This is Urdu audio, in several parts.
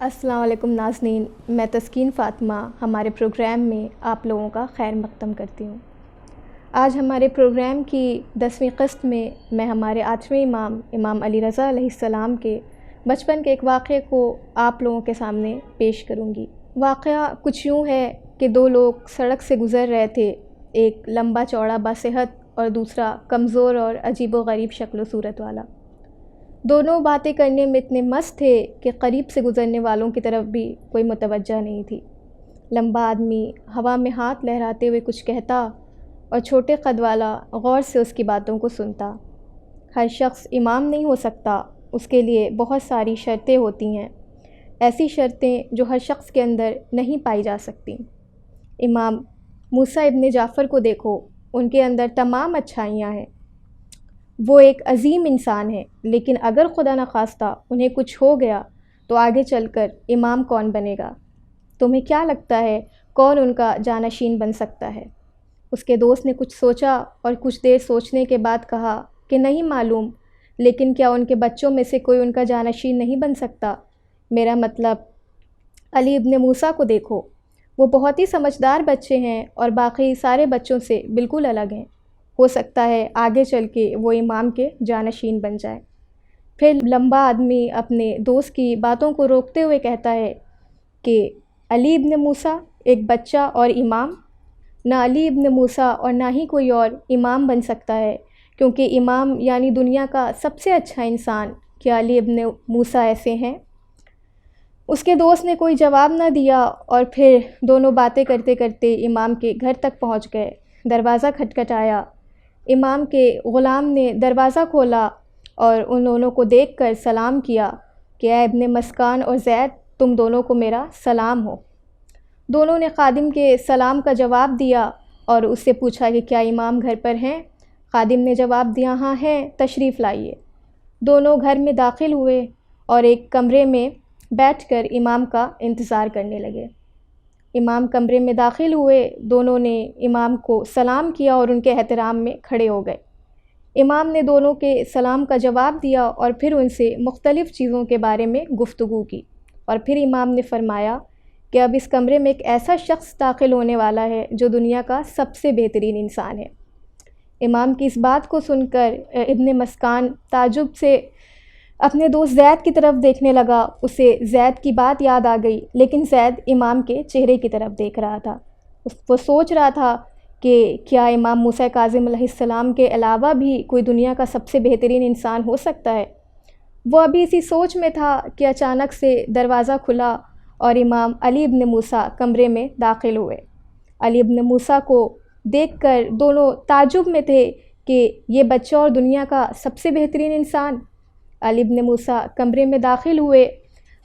السلام علیکم ناظرین، میں تسکین فاطمہ ہمارے پروگرام میں آپ لوگوں کا خیر مقدم کرتی ہوں۔ آج ہمارے پروگرام کی 10ویں قسط میں ہمارے 8ویں امام علی رضا علیہ السلام کے بچپن کے ایک واقعے کو آپ لوگوں کے سامنے پیش کروں گی۔ واقعہ کچھ یوں ہے کہ دو لوگ سڑک سے گزر رہے تھے، ایک لمبا چوڑا باصحت اور دوسرا کمزور اور عجیب و غریب شکل و صورت والا۔ دونوں باتیں کرنے میں اتنے مست تھے کہ قریب سے گزرنے والوں کی طرف بھی کوئی متوجہ نہیں تھی۔ لمبا آدمی ہوا میں ہاتھ لہراتے ہوئے کچھ کہتا اور چھوٹے قد والا غور سے اس کی باتوں کو سنتا۔ ہر شخص امام نہیں ہو سکتا، اس کے لیے بہت ساری شرطیں ہوتی ہیں، ایسی شرطیں جو ہر شخص کے اندر نہیں پائی جا سکتی۔ امام موسیٰ ابن جعفر کو دیکھو، ان کے اندر تمام اچھائیاں ہیں، وہ ایک عظیم انسان ہے، لیکن اگر خدا نخواستہ انہیں کچھ ہو گیا تو آگے چل کر امام کون بنے گا؟ تمہیں کیا لگتا ہے کون ان کا جانشین بن سکتا ہے؟ اس کے دوست نے کچھ سوچا اور کچھ دیر سوچنے کے بعد کہا کہ نہیں معلوم، لیکن کیا ان کے بچوں میں سے کوئی ان کا جانشین نہیں بن سکتا؟ میرا مطلب علی ابن موسیٰ کو دیکھو، وہ بہت ہی سمجھدار بچے ہیں اور باقی سارے بچوں سے بالکل الگ ہیں، ہو سکتا ہے آگے چل کے وہ امام کے جانشین بن جائے۔ پھر لمبا آدمی اپنے دوست کی باتوں کو روکتے ہوئے کہتا ہے کہ علی ابن موسیٰ ایک بچہ اور امام؟ نہ علی ابن موسیٰ اور نہ ہی کوئی اور امام بن سکتا ہے، کیونکہ امام یعنی دنیا کا سب سے اچھا انسان، کیا علی ابن موسیٰ ایسے ہیں؟ اس کے دوست نے کوئی جواب نہ دیا اور پھر دونوں باتیں کرتے کرتے امام کے گھر تک پہنچ گئے۔ دروازہ کھٹکھٹایا، امام کے غلام نے دروازہ کھولا اور ان دونوں کو دیکھ کر سلام کیا کہ اے ابن مسکان اور زید، تم دونوں کو میرا سلام ہو۔ دونوں نے خادم کے سلام کا جواب دیا اور اس سے پوچھا کہ کیا امام گھر پر ہیں؟ خادم نے جواب دیا ہاں ہیں، تشریف لائیے۔ دونوں گھر میں داخل ہوئے اور ایک کمرے میں بیٹھ کر امام کا انتظار کرنے لگے۔ امام کمرے میں داخل ہوئے، دونوں نے امام کو سلام کیا اور ان کے احترام میں کھڑے ہو گئے۔ امام نے دونوں کے سلام کا جواب دیا اور پھر ان سے مختلف چیزوں کے بارے میں گفتگو کی، اور پھر امام نے فرمایا کہ اب اس کمرے میں ایک ایسا شخص داخل ہونے والا ہے جو دنیا کا سب سے بہترین انسان ہے۔ امام کی اس بات کو سن کر ابن مسکان تعجب سے اپنے دوست زید کی طرف دیکھنے لگا۔ اسے زید کی بات یاد آ گئی، لیکن زید امام کے چہرے کی طرف دیکھ رہا تھا۔ وہ سوچ رہا تھا کہ کیا امام موسیٰ کاظم علیہ السلام کے علاوہ بھی کوئی دنیا کا سب سے بہترین انسان ہو سکتا ہے؟ وہ ابھی اسی سوچ میں تھا کہ اچانک سے دروازہ کھلا اور امام علی ابن موسیٰ کمرے میں داخل ہوئے۔ علی ابن موسیٰ کو دیکھ کر دونوں تعجب میں تھے کہ یہ بچہ اور دنیا کا سب سے بہترین انسان۔ علی ابن موسیٰ کمرے میں داخل ہوئے،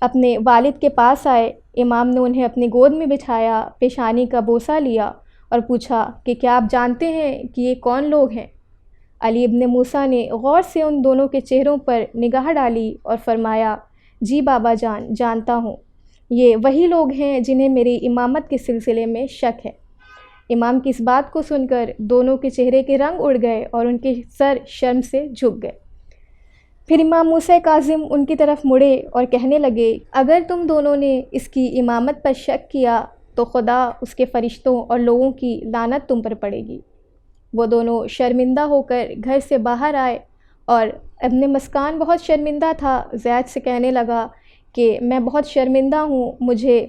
اپنے والد کے پاس آئے، امام نے انہیں اپنی گود میں بٹھایا، پیشانی کا بوسہ لیا اور پوچھا کہ کیا آپ جانتے ہیں کہ یہ کون لوگ ہیں؟ علی ابن موسیٰ نے غور سے ان دونوں کے چہروں پر نگاہ ڈالی اور فرمایا جی بابا جان، جانتا ہوں، یہ وہی لوگ ہیں جنہیں میری امامت کے سلسلے میں شک ہے۔ امام کی اس بات کو سن کر دونوں کے چہرے کے رنگ اڑ گئے اور ان کے سر شرم سے جھک گئے۔ پھر امام موسیٰ کاظم ان کی طرف مڑے اور کہنے لگے اگر تم دونوں نے اس کی امامت پر شک کیا تو خدا، اس کے فرشتوں اور لوگوں کی لعنت تم پر پڑے گی۔ وہ دونوں شرمندہ ہو کر گھر سے باہر آئے اور ابن مسکان بہت شرمندہ تھا، زید سے کہنے لگا کہ میں بہت شرمندہ ہوں، مجھے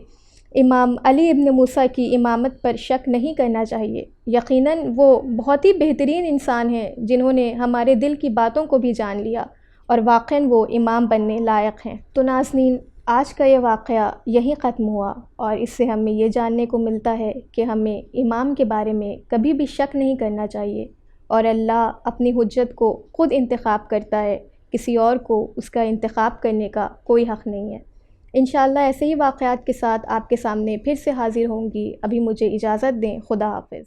امام علی ابن موسیٰ کی امامت پر شک نہیں کرنا چاہیے، یقیناً وہ بہت ہی بہترین انسان ہیں جنہوں نے ہمارے دل کی باتوں کو بھی جان لیا اور واقعاً وہ امام بننے لائق ہیں۔ تو ناظرین، آج کا یہ واقعہ یہیں ختم ہوا اور اس سے ہمیں یہ جاننے کو ملتا ہے کہ ہمیں امام کے بارے میں کبھی بھی شک نہیں کرنا چاہیے، اور اللہ اپنی حجت کو خود انتخاب کرتا ہے، کسی اور کو اس کا انتخاب کرنے کا کوئی حق نہیں ہے۔ انشاءاللہ ایسے ہی واقعات کے ساتھ آپ کے سامنے پھر سے حاضر ہوں گی۔ ابھی مجھے اجازت دیں، خدا حافظ۔